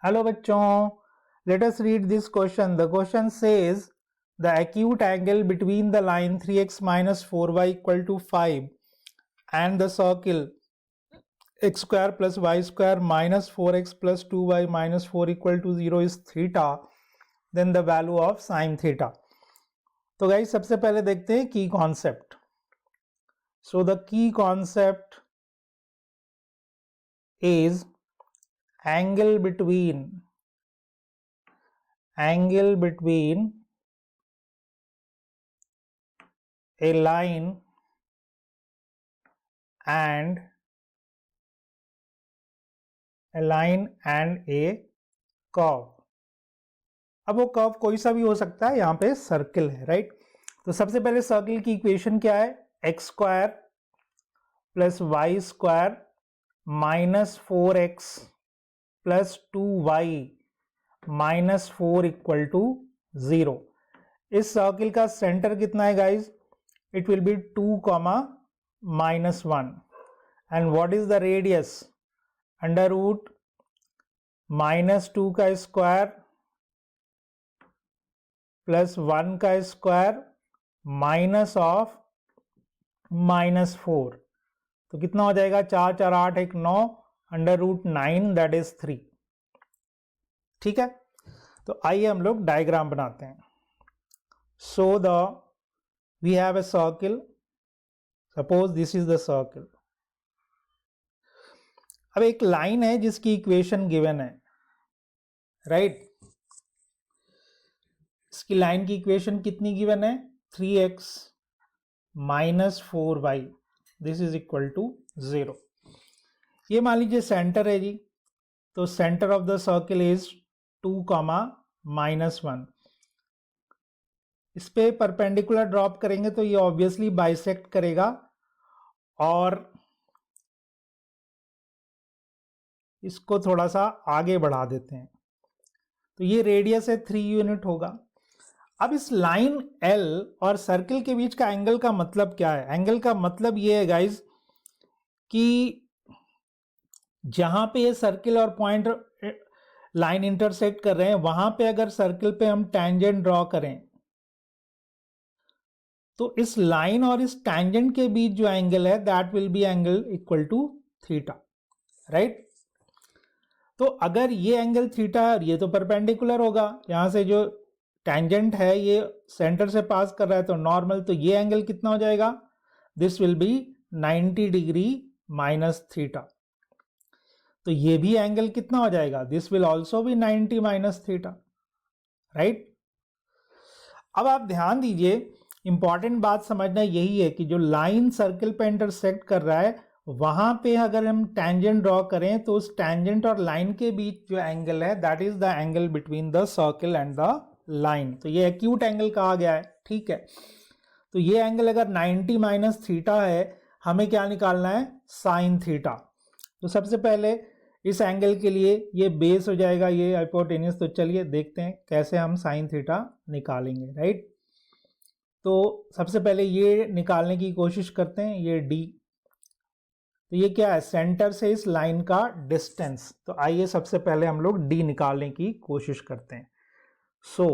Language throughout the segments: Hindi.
हेलो बच्चों, let us read this question. The question says the acute angle between the line 3x minus 4y equal to 5 and the circle x square plus y square minus 4x plus 2y minus 4 equal to 0 is theta. Then the value of sin theta. तो गाइस सबसे पहले देखते हैं की concept. So the key concept is angle between a line and a curve. अब वो कर्व कोई सा भी हो सकता है, यहाँ पे सर्किल है, राइट. तो सबसे पहले सर्किल की इक्वेशन क्या है? X square plus y square minus 4x plus 2y minus 4 equal to 0. इस सर्किल का सेंटर कितना है guys? It will be 2, minus 1. And what is the radius? Under root minus 2 का स्क्वायर प्लस 1 का स्क्वायर माइनस ऑफ माइनस 4. तो कितना हो जाएगा? 4 4 8 1 9 अंडर रूट 9 दैट इज 3. ठीक है, तो आइए हम लोग डायग्राम बनाते हैं. So we have a circle. Suppose this is the circle. अब एक लाइन है जिसकी इक्वेशन गिवन है, राइट. इसकी लाइन की इक्वेशन कितनी गिवन है? 3x minus 4y this is equal to 0. ये मान लीजिए सेंटर है जी. तो centre of the circle is 2, minus 1. इस पे परपेंडिकुलर ड्रॉप करेंगे तो ये ऑब्वियसली बाइसेक्ट करेगा और इसको थोड़ा सा आगे बढ़ा देते हैं. तो ये रेडियस है 3 यूनिट होगा. अब इस लाइन L और सर्किल के बीच का एंगल का मतलब क्या है? एंगल का मतलब ये है गाइज कि जहां पे ये सर्किल और पॉइंट लाइन इंटरसेक्ट कर रहे हैं वहां पे अगर सर्किल पे हम टैंजेंट ड्रॉ करें तो इस लाइन और इस टैंजेंट के बीच जो एंगल है that will be angle equal to theta, right. तो अगर ये एंगल थीटा है, ये तो परपेंडिकुलर होगा. यहां से जो टैंजेंट है ये सेंटर से पास कर रहा है तो नॉर्मल. तो ये एंगल कितना हो जाएगा? This will be 90 degree minus theta. तो ये भी एंगल कितना हो जाएगा? This will also be 90 minus theta, right. अब आप ध्यान दीजिए, इंपॉर्टेंट बात समझना यही है कि जो लाइन सर्किल पे इंटरसेक्ट कर रहा है वहां पे अगर हम टैंजेंट ड्रॉ करें तो उस टैंजेंट और लाइन के बीच जो एंगल है that is the angle between the circle and the line. तो ये एक्यूट एंगल कहा गया है, ठीक है. तो ये एंगल अगर 90 माइनस थीटा है, हमें क्या निकालना है? Sine theta. तो सबसे पहले इस एंगल के लिए ये बेस हो जाएगा, ये हाइपोटेन्यूस. तो चलिए देखते हैं कैसे हम साइन थीटा निकालेंगे, राइट. तो सबसे पहले ये निकालने की कोशिश करते हैं. ये d, तो ये क्या है? सेंटर से इस लाइन का डिस्टेंस. तो आइए सबसे पहले हम लोग d निकालने की कोशिश करते हैं. So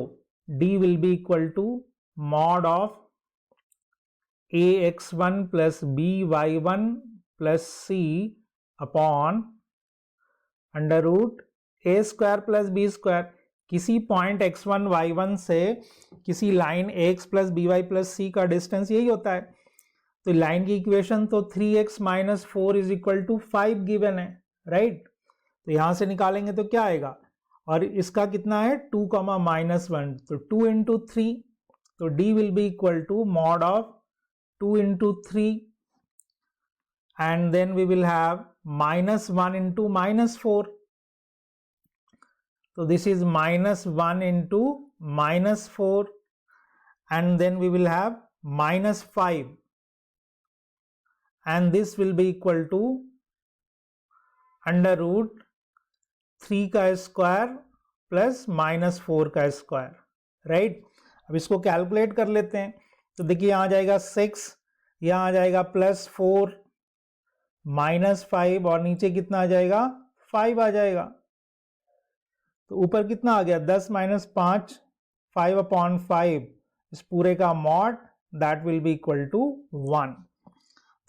d will be equal to mod of ax1 plus by1 plus c upon under root A square plus B square. किसी पॉइंट x1 y1 से किसी line ax plus by plus c का डिस्टेंस यही होता है. तो लाइन की इक्वेशन तो 3x minus 4 is equal to 5 given है, राइट. तो यहां से निकालेंगे तो क्या आएगा? और इसका कितना है? 2, माइनस 1. तो 2 इंटू 3. तो d will be equal to mod of 2 into 3 and then we will have minus 1 into minus 4. So this is minus 1 into minus 4 and then we will have minus 5 and this will be equal to under root 3 का स्क्वायर प्लस माइनस 4 का स्क्वायर, राइट. अब इसको कैलकुलेट कर लेते हैं. तो देखिए यहाँ आ जाएगा 6, यहाँ आ जाएगा प्लस 4 माइनस 5 और नीचे कितना आ जाएगा? 5 आ जाएगा. तो ऊपर कितना आ गया 10 माइनस 5 5/5 इस पूरे का mod that will be equal to 1।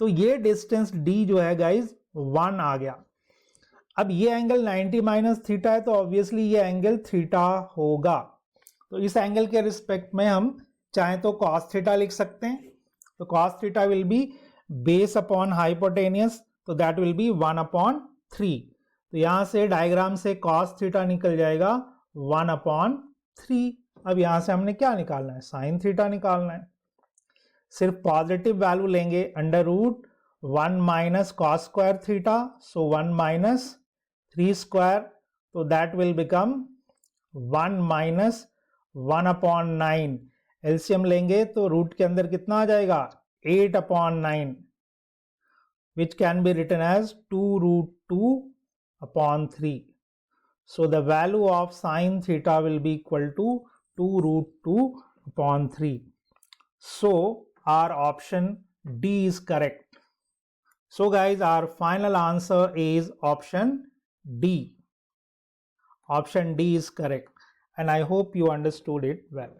तो ये डिस्टेंस d जो है गाइज 1 आ गया। अब ये एंगल 90 माइनस थीटा है तो ऑब्वियसली ये एंगल थीटा होगा। तो इस एंगल के रिस्पेक्ट में हम चाहे तो cos थीटा लिख सकते हैं। तो cos theta will be base upon hypotenuse, तो दैट विल बी 1/3। तो यहां से डायग्राम से cos थीटा निकल जाएगा 1/3। अब यहां से हमने क्या निकालना है, साइन थीटा निकालना है। सिर्फ पॉजिटिव वैल्यू लेंगे, under root 1 minus cos square theta, so 1 minus 3 square, तो that will become 1 minus 1/9। LCM लेंगे तो रूट के अंदर कितना आ जाएगा 8/9, which can be written as 2√2/3. So the value of sine theta will be equal to 2√2/3. So our option D is correct. So guys, our final answer is option D. Option D is correct, and I hope you understood it well.